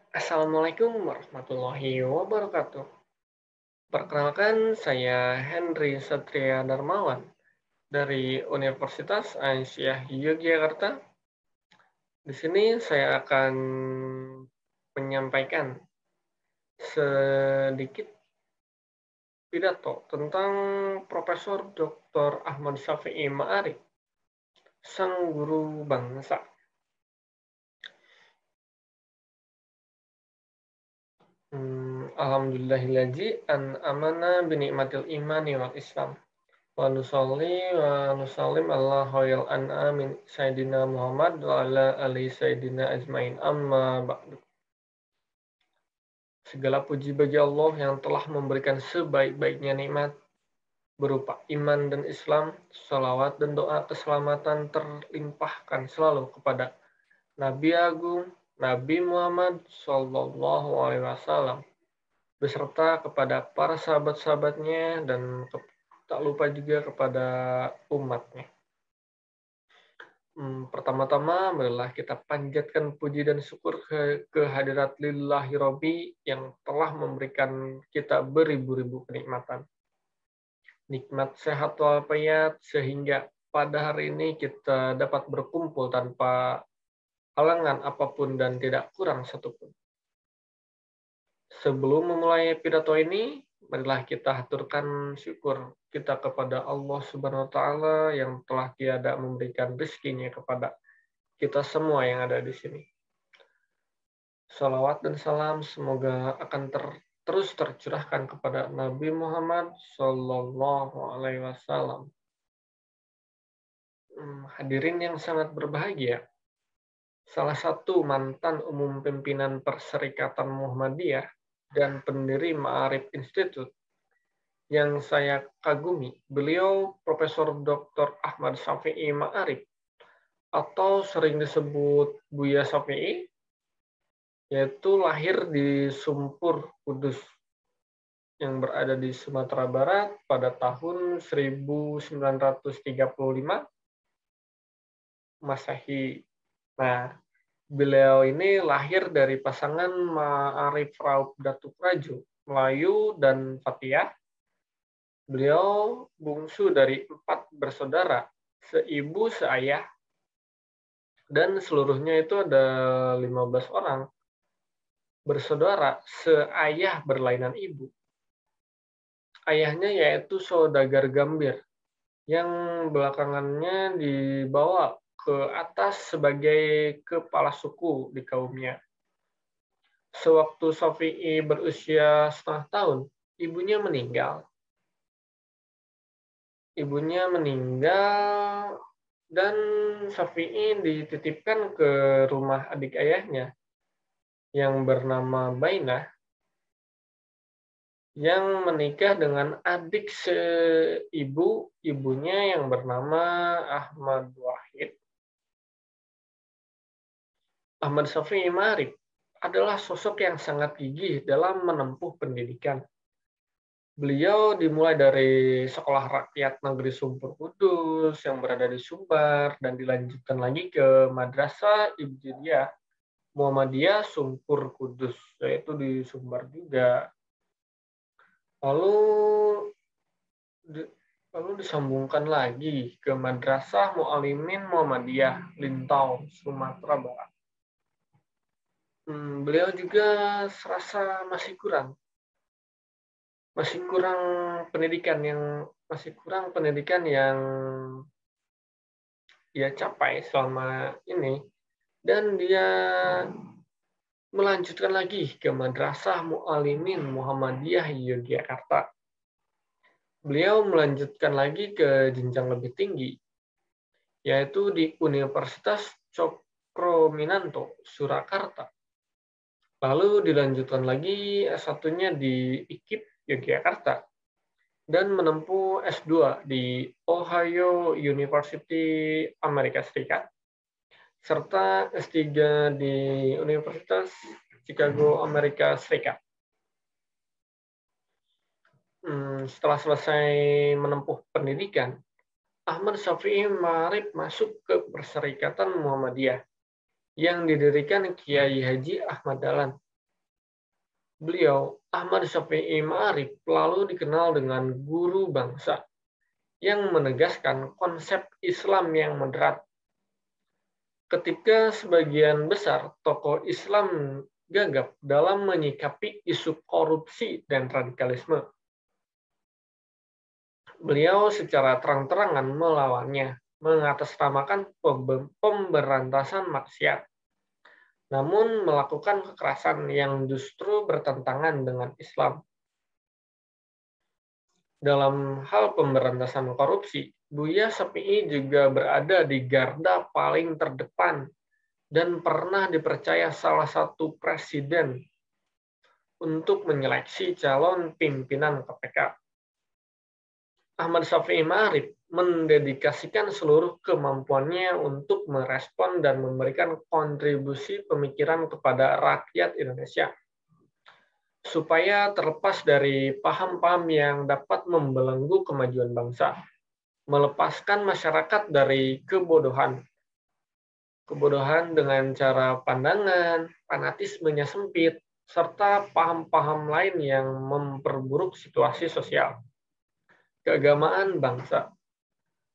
Assalamualaikum warahmatullahi wabarakatuh. Perkenalkan, saya Henry Satria Darmawan dari Universitas Aisyah Yogyakarta. Di sini saya akan menyampaikan sedikit pidato tentang Profesor Dr. Ahmad Syafi'i Ma'arif, sang guru bangsa. Alhamdulillahillazi an'amana binikmatil imani wal islam. Wa nusalli wa nusallim ala khairil an'amin Sayyidina Muhammad wa ala ali Sayyidina ajmain amma ba'du. Segala puji bagi Allah yang telah memberikan sebaik-baiknya nikmat berupa iman dan Islam, salawat dan doa keselamatan terlimpahkan selalu kepada Nabi Agung, Nabi Muhammad Sallallahu Alaihi Wasallam, beserta kepada para sahabat-sahabatnya dan tak lupa juga kepada umatnya. Pertama-tama marilah kita panjatkan puji dan syukur kehadirat lillahi Robbi yang telah memberikan kita beribu-ribu kenikmatan. Nikmat sehat walafiat sehingga pada hari ini kita dapat berkumpul tanpa halangan apapun dan tidak kurang satupun. Sebelum memulai pidato ini, marilah kita haturkan syukur kita kepada Allah Subhanahu wa taala yang telah tiada memberikan rezekinya kepada kita semua yang ada di sini. Salawat dan salam semoga akan terus tercurahkan kepada Nabi Muhammad Sallallahu Alaihi Wasallam. Hadirin yang sangat berbahagia, salah satu mantan umum pimpinan Perserikatan Muhammadiyah dan pendiri Ma'arif Institute yang saya kagumi, beliau Profesor Dr. Ahmad Syafi'i Ma'arif atau sering disebut Buya Syafi'i, yaitu lahir di Sumpur, Kudus, yang berada di Sumatera Barat pada tahun 1935 Masehi. Nah, beliau ini lahir dari pasangan Ma'arif Raup Datuk Raju, Melayu dan Fatihah. Beliau bungsu dari 4 bersaudara, seibu seayah, dan seluruhnya itu ada 15 orang bersaudara seayah berlainan ibu. Ayahnya yaitu Saudagar Gambir, yang belakangannya dibawa ke atas sebagai kepala suku di kaumnya. Sewaktu Syafi'i berusia setengah tahun, ibunya meninggal. Dan Syafi'i dititipkan ke rumah adik ayahnya yang bernama Bainah, yang menikah dengan adik ibunya yang bernama Ahmad Wahid. Ahmad Syafi'i Ma'arif adalah sosok yang sangat gigih dalam menempuh pendidikan. Beliau dimulai dari Sekolah Rakyat Negeri Sumpur Kudus yang berada di Sumbar dan dilanjutkan lagi ke Madrasah Ibtidaiyah Muhammadiyah Sumpur Kudus, yaitu di Sumbar juga. Lalu disambungkan lagi ke Madrasah Mu'allimin Muhammadiyah Lintau, Sumatera Barat. Beliau juga serasa masih kurang pendidikan yang dia capai selama ini, dan dia melanjutkan lagi ke Madrasah Mu'allimin Muhammadiyah Yogyakarta. Beliau melanjutkan lagi ke jenjang lebih tinggi, yaitu di Universitas Cokrominanto, Surakarta. Lalu dilanjutkan lagi S1-nya di IKIP Yogyakarta dan menempuh S2 di Ohio University Amerika Serikat serta S3 di Universitas Chicago Amerika Serikat. Setelah selesai menempuh pendidikan, Ahmad Syafi'i Ma'arif masuk ke Perserikatan Muhammadiyah yang didirikan Kiai Haji Ahmad Dahlan. Beliau, Ahmad Syafi'i Ma'arif, lalu dikenal dengan guru bangsa yang menegaskan konsep Islam yang moderat. Ketika sebagian besar tokoh Islam gagap dalam menyikapi isu korupsi dan radikalisme, beliau secara terang-terangan melawannya, mengatasnamakan pemberantasan maksiat, namun melakukan kekerasan yang justru bertentangan dengan Islam. Dalam hal pemberantasan korupsi, Buya Syafi'i juga berada di garda paling terdepan dan pernah dipercaya salah satu presiden untuk menyeleksi calon pimpinan KPK. Ahmad Syafi'i Ma'arif mendedikasikan seluruh kemampuannya untuk merespon dan memberikan kontribusi pemikiran kepada rakyat Indonesia, supaya terlepas dari paham-paham yang dapat membelenggu kemajuan bangsa, melepaskan masyarakat dari kebodohan dengan cara pandangan, fanatismenya sempit, serta paham-paham lain yang memperburuk situasi sosial keagamaan bangsa,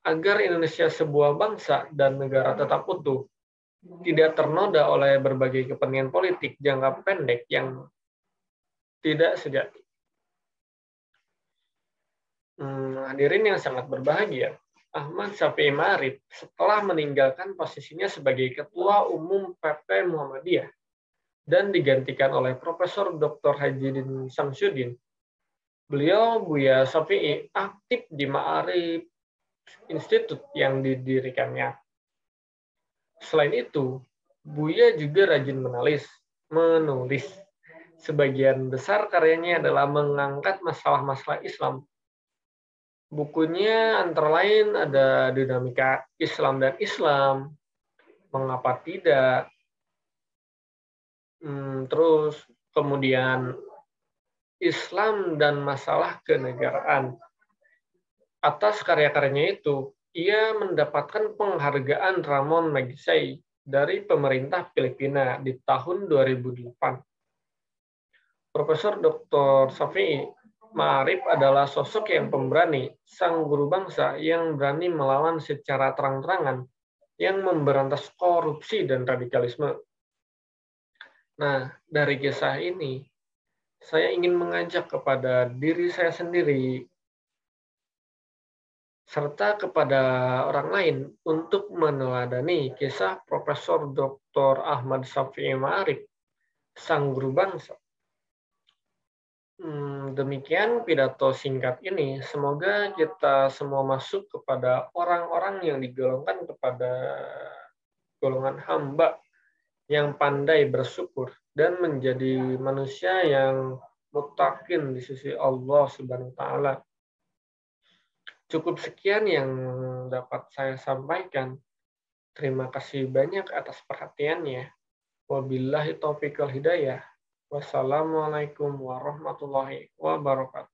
agar Indonesia sebuah bangsa dan negara tetap utuh, tidak ternoda oleh berbagai kepentingan politik jangka pendek yang tidak sejati. Hadirin yang sangat berbahagia, Ahmad Syafi'i Ma'arif setelah meninggalkan posisinya sebagai Ketua Umum PP Muhammadiyah dan digantikan oleh Profesor Dr. Hajidin Samsudin, beliau, Buya Syafi'i, aktif di Ma'arif Institute yang didirikannya. Selain itu, Buya juga rajin menulis. Sebagian besar karyanya adalah mengangkat masalah-masalah Islam. Bukunya antara lain ada Dinamika Islam dan Islam, Mengapa Tidak, terus kemudian Islam dan Masalah Kenegaraan. Atas karya-karyanya itu, ia mendapatkan penghargaan Ramon Magsaysay dari pemerintah Filipina di tahun 2008. Profesor Dr. Syafi'i Ma'arif adalah sosok yang pemberani, sang guru bangsa yang berani melawan secara terang-terangan, yang memberantas korupsi dan radikalisme. Nah, dari kisah ini, saya ingin mengajak kepada diri saya sendiri, serta kepada orang lain untuk meneladani kisah Profesor Dr. Ahmad Syafi'i Ma'arif, sang guru bangsa. Demikian pidato singkat ini. Semoga kita semua masuk kepada orang-orang yang digolongkan kepada golongan hamba yang pandai bersyukur dan menjadi manusia yang muttaqin di sisi Allah Subhanahu wa taala. Cukup sekian yang dapat saya sampaikan. Terima kasih banyak atas perhatiannya. Wabillahi taufiq wal hidayah. Wassalamualaikum warahmatullahi wabarakatuh.